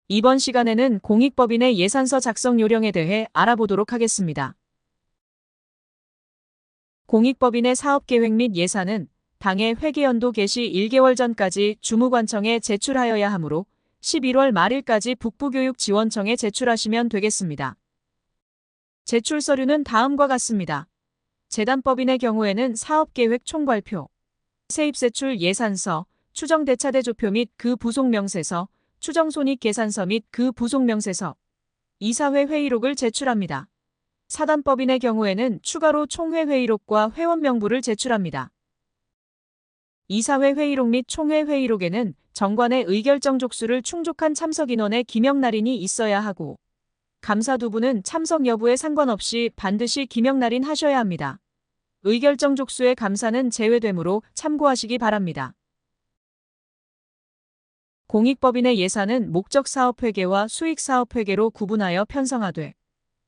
이번 시간에는 공익법인의 예산서 작성 요령에 대해 알아보도록 하겠습니다. 공익법인의 사업계획 및 예산은 당해 회계연도 개시 1개월 전까지 주무관청에 제출하여야 하므로 11월 말일까지 북부교육지원청에 제출하시면 되겠습니다. 제출 서류는 다음과 같습니다. 재단법인의 경우에는 사업계획 총괄표, 세입세출 예산서, 추정대차대조표 및 그 부속명세서, 추정손익계산서 및 그 부속명세서, 이사회 회의록을 제출합니다. 사단법인의 경우에는 추가로 총회회의록과 회원명부를 제출합니다. 이사회 회의록 및 총회 회의록에는 정관의 의결정 족수를 충족한 참석인원의 기명날인이 있어야 하고 감사두부는 참석 여부에 상관없이 반드시 기명날인 하셔야 합니다. 의결정 족수의 감사는 제외되므로 참고하시기 바랍니다. 공익법인의 예산은 목적사업회계와 수익사업회계로 구분하여 편성하되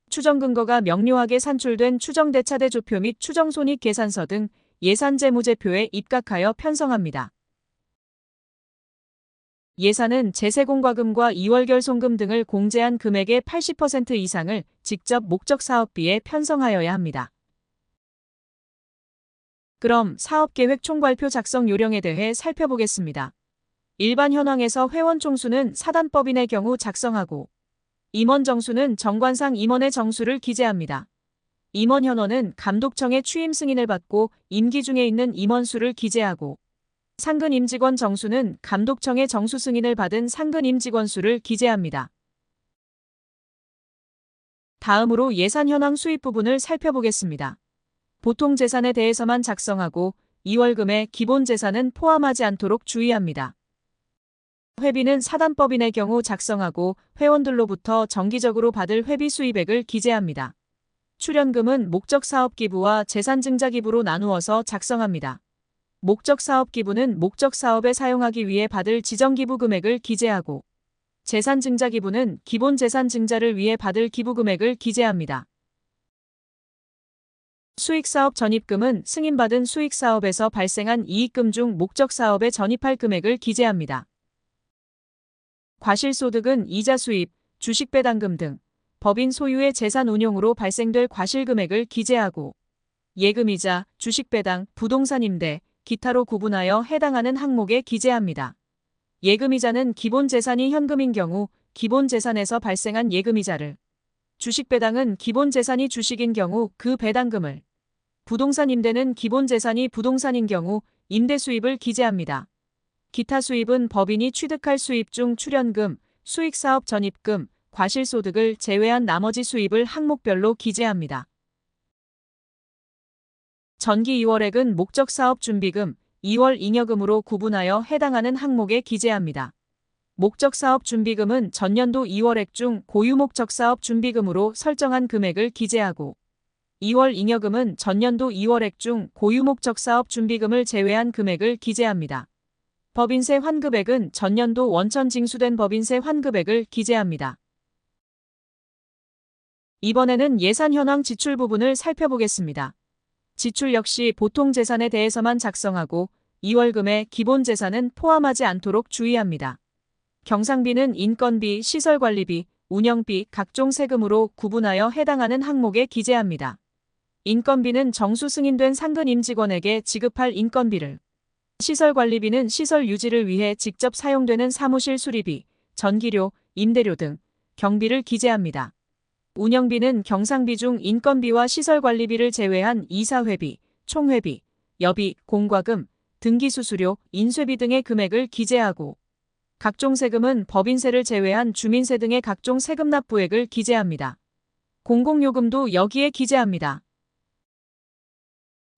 추정근거가 명료하게 산출된 추정대차대조표 및 추정손익계산서 등 예산재무제표에 입각하여 편성합니다. 예산은 제세공과금과 2월결손금 등을 공제한 금액의 80% 이상을 직접 목적사업비에 편성하여야 합니다. 그럼 사업계획 총괄표 작성 요령에 대해 살펴보겠습니다. 일반 현황에서 회원 총수는 사단법인의 경우 작성하고 임원 정수는 정관상 임원의 정수를 기재합니다. 임원 현원은 감독청의 취임 승인을 받고 임기 중에 있는 임원 수를 기재하고 상근 임직원 정수는 감독청의 정수 승인을 받은 상근 임직원 수를 기재합니다. 다음으로 예산 현황 수입 부분을 살펴보겠습니다. 보통 재산에 대해서만 작성하고 2월금에 기본 재산은 포함하지 않도록 주의합니다. 회비는 사단법인의 경우 작성하고 회원들로부터 정기적으로 받을 회비 수입액을 기재합니다. 출연금은 목적사업기부와 재산증자기부로 나누어서 작성합니다. 목적사업기부는 목적사업에 사용하기 위해 받을 지정기부 금액을 기재하고 재산증자기부는 기본 재산증자를 위해 받을 기부 금액을 기재합니다. 수익사업 전입금은 승인받은 수익사업에서 발생한 이익금 중 목적사업에 전입할 금액을 기재합니다. 과실소득은 이자 수입, 주식배당금 등 법인 소유의 재산 운용으로 발생될 과실금액을 기재하고 예금이자, 주식배당, 부동산 임대, 기타로 구분하여 해당하는 항목에 기재합니다. 예금이자는 기본 재산이 현금인 경우 기본 재산에서 발생한 예금이자를, 주식배당은 기본 재산이 주식인 경우 그 배당금을, 부동산 임대는 기본 재산이 부동산인 경우 임대 수입을 기재합니다. 기타 수입은 법인이 취득할 수입 중 출연금, 수익사업 전입금, 과실소득을 제외한 나머지 수입을 항목별로 기재합니다. 전기 2월액은 목적사업 준비금, 2월 잉여금으로 구분하여 해당하는 항목에 기재합니다. 목적사업 준비금은 전년도 2월액 중 고유목적사업 준비금으로 설정한 금액을 기재하고 2월 잉여금은 전년도 2월액 중 고유목적사업 준비금을 제외한 금액을 기재합니다. 법인세 환급액은 전년도 원천 징수된 법인세 환급액을 기재합니다. 이번에는 예산 현황 지출 부분을 살펴보겠습니다. 지출 역시 보통 재산에 대해서만 작성하고 2월금에 기본 재산은 포함하지 않도록 주의합니다. 경상비는 인건비, 시설관리비, 운영비, 각종 세금으로 구분하여 해당하는 항목에 기재합니다. 인건비는 정수 승인된 상근 임직원에게 지급할 인건비를, 시설관리비는 시설 유지를 위해 직접 사용되는 사무실 수리비, 전기료, 임대료 등 경비를 기재합니다. 운영비는 경상비 중 인건비와 시설관리비를 제외한 이사회비, 총회비, 여비, 공과금, 등기수수료, 인쇄비 등의 금액을 기재하고 각종 세금은 법인세를 제외한 주민세 등의 각종 세금 납부액을 기재합니다. 공공요금도 여기에 기재합니다.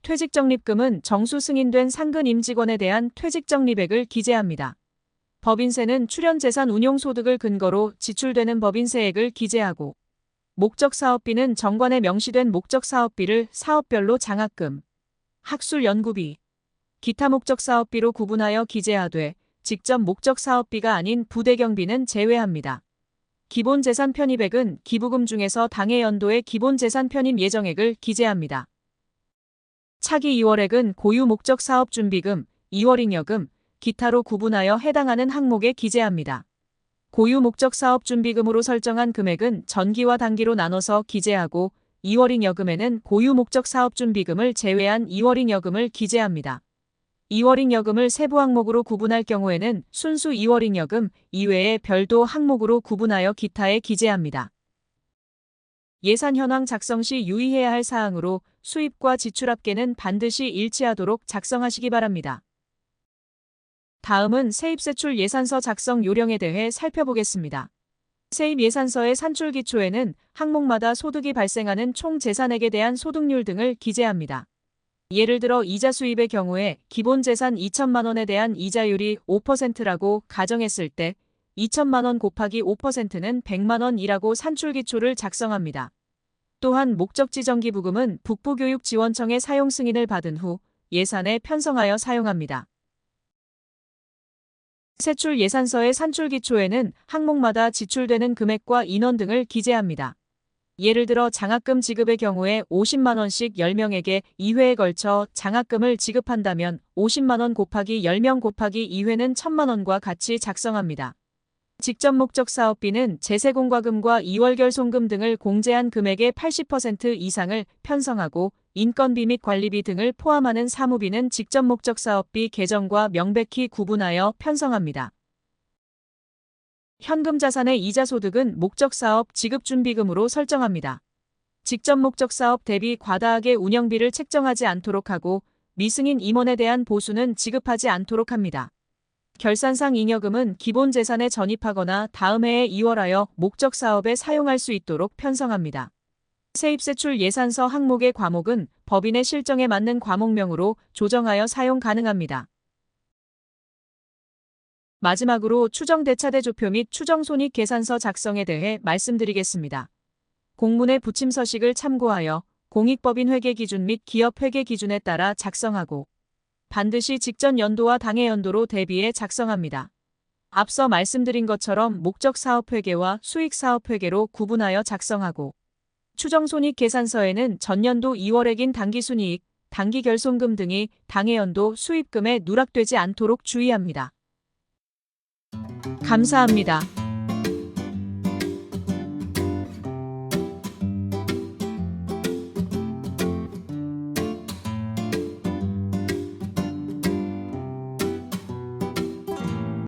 퇴직적립금은 정수 승인된 상근 임직원에 대한 퇴직적립액을 기재합니다. 법인세는 출연재산 운용소득을 근거로 지출되는 법인세액을 기재하고 목적사업비는 정관에 명시된 목적사업비를 사업별로 장학금, 학술연구비, 기타 목적사업비로 구분하여 기재하되 직접 목적사업비가 아닌 부대경비는 제외합니다. 기본재산 편입액은 기부금 중에서 당해 연도의 기본재산 편입 예정액을 기재합니다. 차기 2월액은 고유 목적 사업 준비금, 2월 잉여금, 기타로 구분하여 해당하는 항목에 기재합니다. 고유 목적 사업 준비금으로 설정한 금액은 전기와 단기로 나눠서 기재하고 2월잉 여금에는 고유 목적 사업 준비금을 제외한 2월잉 여금을 기재합니다. 2월잉 여금을 세부 항목으로 구분할 경우에는 순수 2월잉 여금 이외에 별도 항목으로 구분하여 기타에 기재합니다. 예산 현황 작성 시 유의해야 할 사항으로 수입과 지출 합계는 반드시 일치하도록 작성하시기 바랍니다. 다음은 세입세출 예산서 작성 요령에 대해 살펴보겠습니다. 세입 예산서의 산출 기초에는 항목마다 소득이 발생하는 총 재산액에 대한 소득률 등을 기재합니다. 예를 들어 이자 수입의 경우에 기본 재산 2천만 원에 대한 이자율이 5%라고 가정했을 때 2천만 원 곱하기 5%는 100만 원이라고 산출 기초를 작성합니다. 또한 목적지정기 부금은 북부교육지원청의 사용 승인을 받은 후 예산에 편성하여 사용합니다. 세출 예산서의 산출 기초에는 항목마다 지출되는 금액과 인원 등을 기재합니다. 예를 들어 장학금 지급의 경우에 50만 원씩 10명에게 2회에 걸쳐 장학금을 지급한다면 50만 원 곱하기 10명 곱하기 2회는 1000만 원과 같이 작성합니다. 직접 목적 사업비는 제세공과금과 2월결 송금 등을 공제한 금액의 80% 이상을 편성하고 인건비 및 관리비 등을 포함하는 사무비는 직접 목적 사업비 계정과 명백히 구분하여 편성합니다. 현금 자산의 이자 소득은 목적 사업 지급 준비금으로 설정합니다. 직접 목적 사업 대비 과다하게 운영비를 책정하지 않도록 하고 미승인 임원에 대한 보수는 지급하지 않도록 합니다. 결산상 잉여금은 기본 재산에 전입하거나 다음 해에 이월하여 목적 사업에 사용할 수 있도록 편성합니다. 세입세출 예산서 항목의 과목은 법인의 실정에 맞는 과목명으로 조정하여 사용 가능합니다. 마지막으로 추정대차대조표 및 추정손익계산서 작성에 대해 말씀드리겠습니다. 공문의 부침 서식을 참고하여 공익법인 회계기준 및 기업 회계기준에 따라 작성하고 반드시 직전 연도와 당해 연도로 대비해 작성합니다. 앞서 말씀드린 것처럼 목적사업회계와 수익사업회계로 구분하여 작성하고 추정손익계산서에는 전년도 2월액인 당기순이익, 당기결손금 등이 당해연도 수입금에 누락되지 않도록 주의합니다. 감사합니다.